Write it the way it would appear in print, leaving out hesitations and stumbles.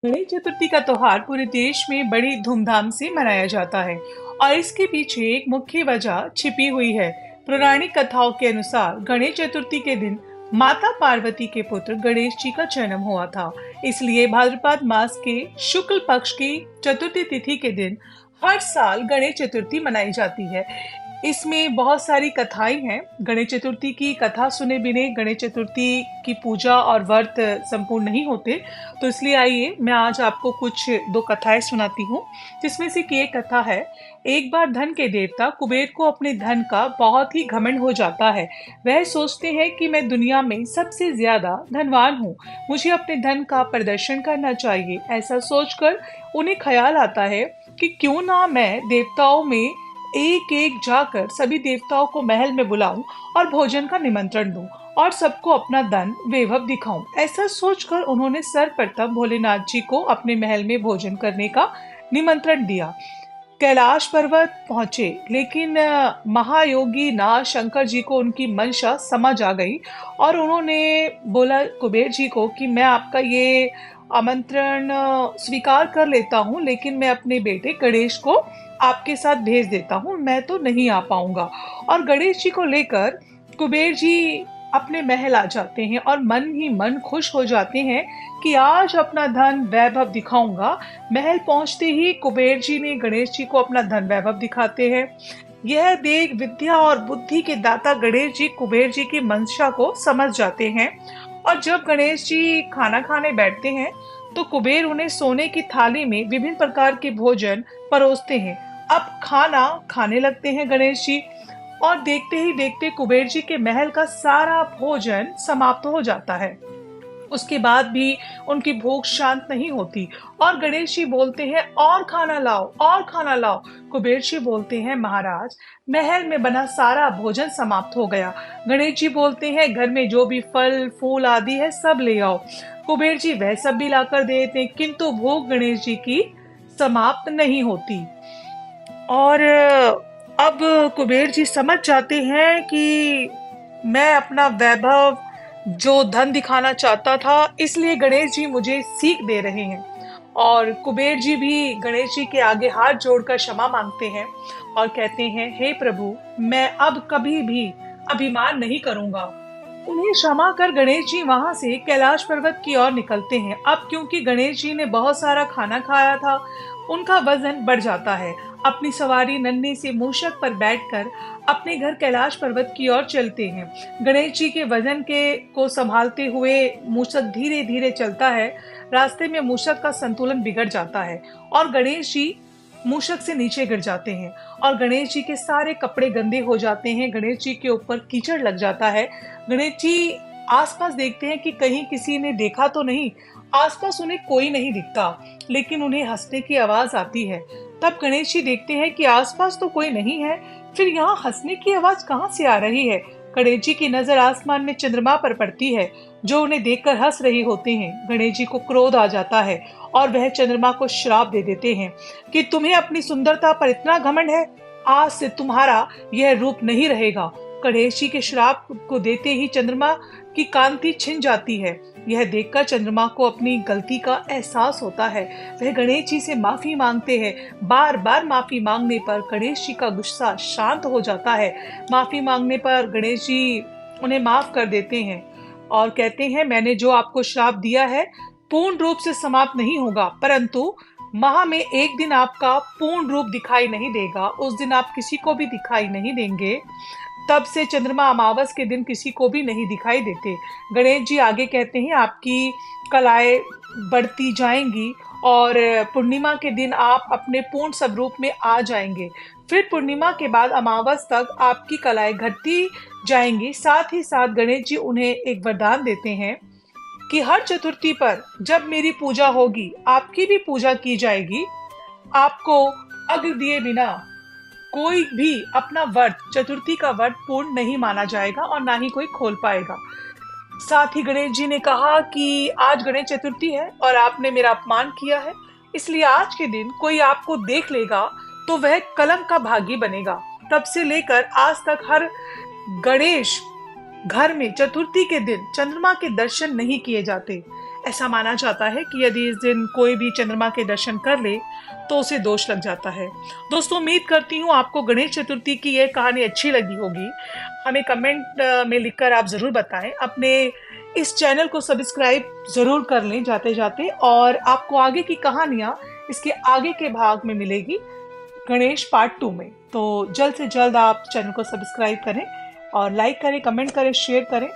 गणेश चतुर्थी का त्योहार पूरे देश में बड़ी धूमधाम से मनाया जाता है और इसके पीछे एक मुख्य वजह छिपी हुई है। पौराणिक कथाओं के अनुसार गणेश चतुर्थी के दिन माता पार्वती के पुत्र गणेश जी का जन्म हुआ था। इसलिए भाद्रपद मास के शुक्ल पक्ष की चतुर्थी तिथि के दिन हर साल गणेश चतुर्थी मनाई जाती है। इसमें बहुत सारी कथाएं हैं। गणेश चतुर्थी की कथा सुने बिना गणेश चतुर्थी की पूजा और व्रत संपूर्ण नहीं होते। तो इसलिए आइए मैं आज आपको कुछ दो कथाएं सुनाती हूँ, जिसमें से कि एक कथा है। एक बार धन के देवता कुबेर को अपने धन का बहुत ही घमंड हो जाता है। वह सोचते हैं कि मैं दुनिया में सबसे ज्यादा धनवान हूँ, मुझे अपने धन का प्रदर्शन करना चाहिए। ऐसा सोचकर उन्हें ख्याल आता है कि क्यों ना मैं देवताओं में एक एक जाकर सभी देवताओं को महल में बुलाऊं और भोजन का निमंत्रण दूं और सबको अपना धन वैभव दिखाऊं। ऐसा सोचकर उन्होंने सर्वप्रथम भोलेनाथ जी को अपने महल में भोजन करने का निमंत्रण दिया। कैलाश पर्वत पहुंचे, लेकिन महायोगी नाथ शंकर जी को उनकी मंशा समझ आ गई और उन्होंने बोला कुबेर जी को कि मैं आपका ये आमंत्रण स्वीकार कर लेता हूँ, लेकिन मैं अपने बेटे गणेश को आपके साथ भेज देता हूँ, मैं तो नहीं आ पाऊंगा। और गणेश जी को लेकर कुबेर जी अपने महल आ जाते हैं और मन ही मन खुश हो जाते हैं कि आज अपना धन वैभव दिखाऊंगा। महल पहुंचते ही कुबेर जी ने गणेश जी को अपना धन वैभव दिखाते हैं। यह देख विद्या और बुद्धि के दाता गणेश जी कुबेर जी की मंशा को समझ जाते हैं और जब गणेश जी खाना खाने बैठते हैं तो कुबेर उन्हें सोने की थाली में विभिन्न प्रकार के भोजन परोसते हैं। अब खाना खाने लगते हैं गणेश जी और देखते ही देखते कुबेर जी के महल का सारा भोजन समाप्त हो जाता है। उसके बाद भी उनकी भूख शांत नहीं होती और गणेश जी बोलते हैं और खाना लाओ और खाना लाओ। कुबेर जी बोलते हैं महाराज, महल में बना सारा भोजन समाप्त हो गया। गणेश जी बोलते हैं घर में जो भी फल फूल आदि है सब ले आओ। कुबेर जी वह सब भी लाकर दे देते हैं, किंतु भूख गणेश जी की समाप्त नहीं होती। और अब कुबेर जी समझ जाते हैं कि मैं अपना वैभव जो धन दिखाना चाहता था, इसलिए गणेश जी मुझे सीख दे रहे हैं। और कुबेर जी भी गणेश जी के आगे हाथ जोड़कर क्षमा मांगते हैं और कहते हैं, हे प्रभु, मैं अब कभी भी अभिमान नहीं करूंगा। उन्हें क्षमा कर गणेश जी वहां से कैलाश पर्वत की ओर निकलते हैं। अब क्योंकि गणेश जी ने बहुत सारा खाना खाया था, उनका वजन बढ़ जाता है। अपनी सवारी नन्हे से मूषक पर बैठकर अपने घर कैलाश पर्वत की ओर चलते हैं। गणेश जी के वजन के को संभालते हुए मूषक धीरे धीरे चलता है। रास्ते में मूषक का संतुलन बिगड़ जाता है और गणेश जी मूषक से नीचे गिर जाते हैं और गणेश जी के सारे कपड़े गंदे हो जाते हैं। गणेश जी के ऊपर कीचड़ लग जाता है। गणेश जी आसपास देखते हैं कि कहीं किसी ने देखा तो नहीं। आसपास उन्हें कोई नहीं दिखता, लेकिन उन्हें हंसने की आवाज आती है। तब गणेश जी देखते हैं कि आसपास तो कोई नहीं है, फिर यहाँ हंसने की आवाज कहाँ से आ रही है। गणेश जी की नजर आसमान में चंद्रमा पर पड़ती है, जो उन्हें देखकर हंस रही होते हैं। गणेश जी को क्रोध आ जाता है और वह चंद्रमा को श्राप दे देते हैं कि तुम्हें अपनी सुंदरता पर इतना घमंड है, आज से तुम्हारा यह रूप नहीं रहेगा। गणेश जी के श्राप को देते ही चंद्रमा की कांति छिन जाती है। यह देखकर चंद्रमा को अपनी गलती का एहसास होता है। वह गणेश जी से माफी मांगते हैं। बार बार माफी मांगने पर गणेश जी का गुस्सा शांत हो जाता है। माफी मांगने पर गणेश जी उन्हें माफ कर देते हैं और कहते हैं, मैंने जो आपको श्राप दिया है पूर्ण रूप से समाप्त नहीं होगा, परंतु माह में एक दिन आपका पूर्ण रूप दिखाई नहीं देगा। उस दिन आप किसी को भी दिखाई नहीं देंगे। तब से चंद्रमा अमावस के दिन किसी को भी नहीं दिखाई देते। गणेश जी आगे कहते हैं, आपकी कलाएं बढ़ती जाएंगी और पूर्णिमा के दिन आप अपने पूर्ण स्वरूप में आ जाएंगे। फिर पूर्णिमा के बाद अमावस तक आपकी कलाएं घटती जाएंगी। साथ ही साथ गणेश जी उन्हें एक वरदान देते हैं कि हर चतुर्थी पर जब मेरी पूजा होगी, आपकी भी पूजा की जाएगी। आपको अग्र दिए बिना कोई भी अपना व्रत, चतुर्थी का व्रत पूर्ण नहीं माना जाएगा और ना ही कोई खोल पाएगा। साथ ही गणेश जी ने कहा कि आज गणेश चतुर्थी है और आपने मेरा अपमान किया है, इसलिए आज के दिन कोई आपको देख लेगा तो वह कलंक का भागी बनेगा। तब से लेकर आज तक हर गणेश घर में चतुर्थी के दिन चंद्रमा के दर्शन नहीं किए जाते। ऐसा माना जाता है कि यदि इस दिन कोई भी चंद्रमा के दर्शन कर ले तो उसे दोष लग जाता है। दोस्तों, उम्मीद करती हूँ आपको गणेश चतुर्थी की यह कहानी अच्छी लगी होगी। हमें कमेंट में लिखकर आप ज़रूर बताएं। अपने इस चैनल को सब्सक्राइब ज़रूर कर लें जाते जाते, और आपको आगे की कहानियाँ इसके आगे के भाग में मिलेगी, गणेश पार्ट 2 में। तो जल्द से जल्द आप चैनल को सब्सक्राइब करें और लाइक करें, कमेंट करें, शेयर करें।